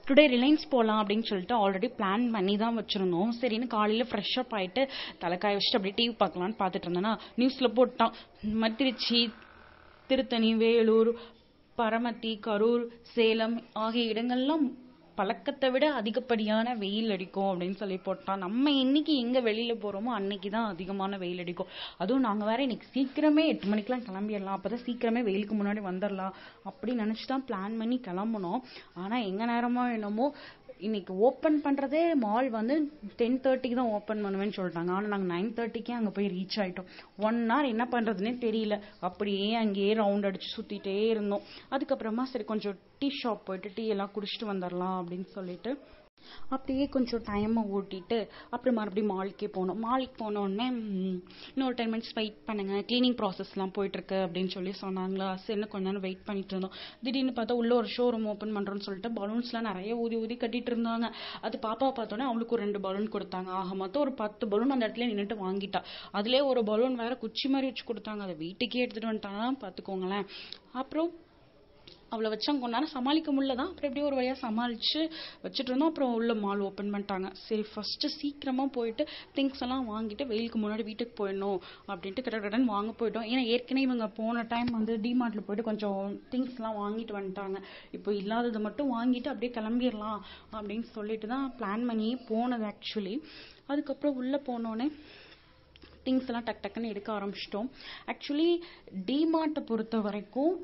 Today Reliance போகலாம் அப்படின்னு சொல்லிட்டு ஆல்ரெடி பிளான் பண்ணி தான் வச்சுருந்தோம். சரின்னு காலையில் ஃப்ரெஷ்அப் ஆகிட்டு தலைக்காய வச்சுட்டு அப்படியே டிவி பார்க்கலான்னு பார்த்துட்டு இருந்தேன்னா நியூஸில் போட்டான் திருச்சி, திருத்தணி, வேலூர், பரமத்தி, கரூர், சேலம் ஆகிய இடங்கள்லாம் பழக்கத்தை விட அதிகப்படியான வெயில் அடிக்கும் அப்படின்னு சொல்லி போட்டான். நம்ம இன்னைக்கு எங்கே வெளியில் போகிறோமோ அன்னைக்கு தான் அதிகமான வெயில் அடிக்கும். அதுவும் நாங்கள் வேற இன்னைக்கு சீக்கிரமே 8 மணிக்கெலாம் கிளம்பிடலாம், அப்போ தான் சீக்கிரமே வெயிலுக்கு முன்னாடி வந்துடலாம் அப்படின்னு நினச்சி தான் பிளான் பண்ணி கிளம்புனோம். ஆனால் எங்கள் நேரமோ என்னமோ இன்னைக்கு ஓப்பன் பண்ணுறதே மால் வந்து 10:30 தான் ஓப்பன் பண்ணுவேன்னு சொல்லிட்டாங்க. ஆனால் நாங்கள் 9:30 அங்கே போய் ரீச் ஆகிட்டோம். 1 hour என்ன பண்ணுறதுனே தெரியல. அப்படியே அங்கேயே ரவுண்ட் அடித்து சுற்றிட்டே இருந்தோம். அதுக்கப்புறமா சரி கொஞ்சம் டீ ஷாப் போயிட்டு டீ எல்லாம் குடிச்சிட்டு வந்துடலாம் அப்படின்னு சொல்லிட்டு அப்படியே கொஞ்சம் டைமை ஓட்டிட்டு அப்புறம் மறுபடியும் மாலுக்கே போனோம். மாலுக்கு போனோடனே இன்னொரு 10 minutes வெயிட் பண்ணுங்க, கிளீனிங் ப்ராசஸ்லாம் போயிட்டுருக்கு அப்படின்னு சொல்லி சொன்னாங்களா. சரி கொஞ்ச நேரம் வெயிட் பண்ணிட்டு இருந்தோம். திடீர்னு பார்த்தா உள்ள ஒரு ஷோரூம் ஓப்பன் பண்ணுறோன்னு சொல்லிட்டு பலூன்ஸ்லாம் நிறைய ஊதி ஊதி கட்டிட்டு இருந்தாங்க. அது பாப்பாவை பார்த்தோன்னே அவளுக்கு ஒரு 2 பலூன் கொடுத்தாங்க. ஆக மொத்தம் ஒரு 10 பலூன் அந்த இடத்துல நின்றுட்டு வாங்கிட்டா. அதுலேயே ஒரு பலூன் வேற குச்சி மாதிரி வச்சு கொடுத்தாங்க. அதை வீட்டுக்கே எடுத்துகிட்டு வந்துட்டாங்கன்னா பார்த்துக்கோங்களேன். அப்புறம் அவளை வச்சாங்க கொஞ்ச நேரம் சமாளிக்க முடியலதான். அப்புறம் எப்படியும் ஒரு வழியாக சமாளித்து வச்சுட்டு இருந்தோம். அப்புறம் உள்ள மால் ஓப்பன் பண்ணிட்டாங்க. சரி ஃபஸ்ட்டு சீக்கிரமாக போயிட்டு திங்ஸ் எல்லாம் வாங்கிட்டு வெயிலுக்கு முன்னாடி வீட்டுக்கு போயிடணும் அப்படின்ட்டு கடன்னு வாங்க போயிட்டோம். ஏன்னா ஏற்கனவே இவங்க போன டைம் வந்து டிமார்ட்டில் போயிட்டு கொஞ்சம் திங்ஸ்லாம் வாங்கிட்டு வந்துட்டாங்க. இப்போ இல்லாததை மட்டும் வாங்கிட்டு அப்படியே கிளம்பிடலாம் அப்படின்னு சொல்லிட்டு தான் பிளான் பண்ணி போனது ஆக்சுவலி. அதுக்கப்புறம் உள்ளே போனோடனே திங்ஸ் எல்லாம் டக்குன்னு எடுக்க ஆரம்பிச்சிட்டோம். ஆக்சுவலி டிமார்ட்டை பொறுத்த வரைக்கும்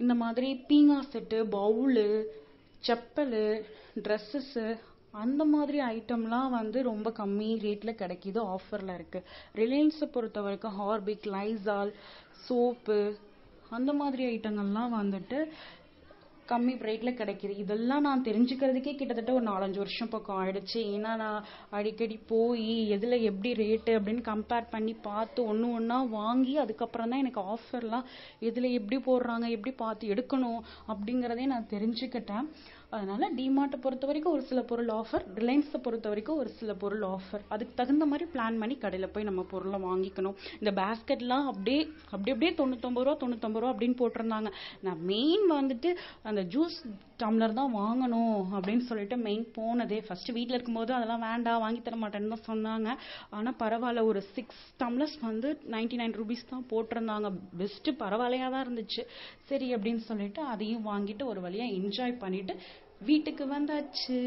இந்த மாதிரி பீங்கா செட்டு, பவுலு, செப்பலு, ட்ரெஸ்ஸஸ்ஸு அந்த மாதிரி ஐட்டம்லாம் வந்து ரொம்ப கம்மி ரேட்டில் கிடைக்கிது, ஆஃபரில் இருக்குது. ரிலையன்ஸை பொறுத்த வரைக்கும் ஹார்பிக், லைசால், சோப்பு அந்த மாதிரி ஐட்டங்கள்லாம் வந்துட்டு கம்மி ரேட்டில் கிடைக்கிது. இதெல்லாம் நான் தெரிஞ்சுக்கிறதுக்கே கிட்டத்தட்ட ஒரு 4-5 வருஷம் பக்கம் ஆயிடுச்சு. ஏன்னா நான் அடிக்கடி போய் எதில் எப்படி ரேட்டு அப்படின்னு கம்பேர் பண்ணி பார்த்து ஒன்று ஒன்றா வாங்கி அதுக்கப்புறம் தான் எனக்கு ஆஃபர்லாம் எதில் எப்படி போடுறாங்க, எப்படி பார்த்து எடுக்கணும் அப்படிங்கிறதே நான் தெரிஞ்சுக்கிட்டேன். அதனால டிமார்ட்டை பொறுத்த வரைக்கும் ஒரு சில பொருள் ஆஃபர், ரிலையன்ஸை பொறுத்த வரைக்கும் ஒரு சில பொருள் ஆஃபர். அதுக்கு தகுந்த மாதிரி பிளான் பண்ணி கடையில் போய் நம்ம பொருளை வாங்கிக்கணும். இந்த பேஸ்கெட்லாம் அப்படியே 99 ரூபா அப்படின்னு போட்டிருந்தாங்க. நான் மெயின் வந்துட்டு அந்த ஜூஸ் டம்ளர் தான் வாங்கணும் அப்படின்னு சொல்லிட்டு மெயின் போனதே. ஃபர்ஸ்ட் வீட்டில் இருக்கும்போது அதெல்லாம் வேண்டாம் வாங்கி தர மாட்டேன்னு தான் சொன்னாங்க. ஆனால் பரவாயில்ல, ஒரு 6 டம்ளர்ஸ் வந்து 99 rupees தான் போட்டிருந்தாங்க. பெஸ்ட்டு, பரவாயில்லையா தான் இருந்துச்சு. சரி அப்படின்னு சொல்லிட்டு அதையும் வாங்கிட்டு ஒரு வழியாக என்ஜாய் பண்ணிட்டு வீட்டுக்கு வந்தாச்சு.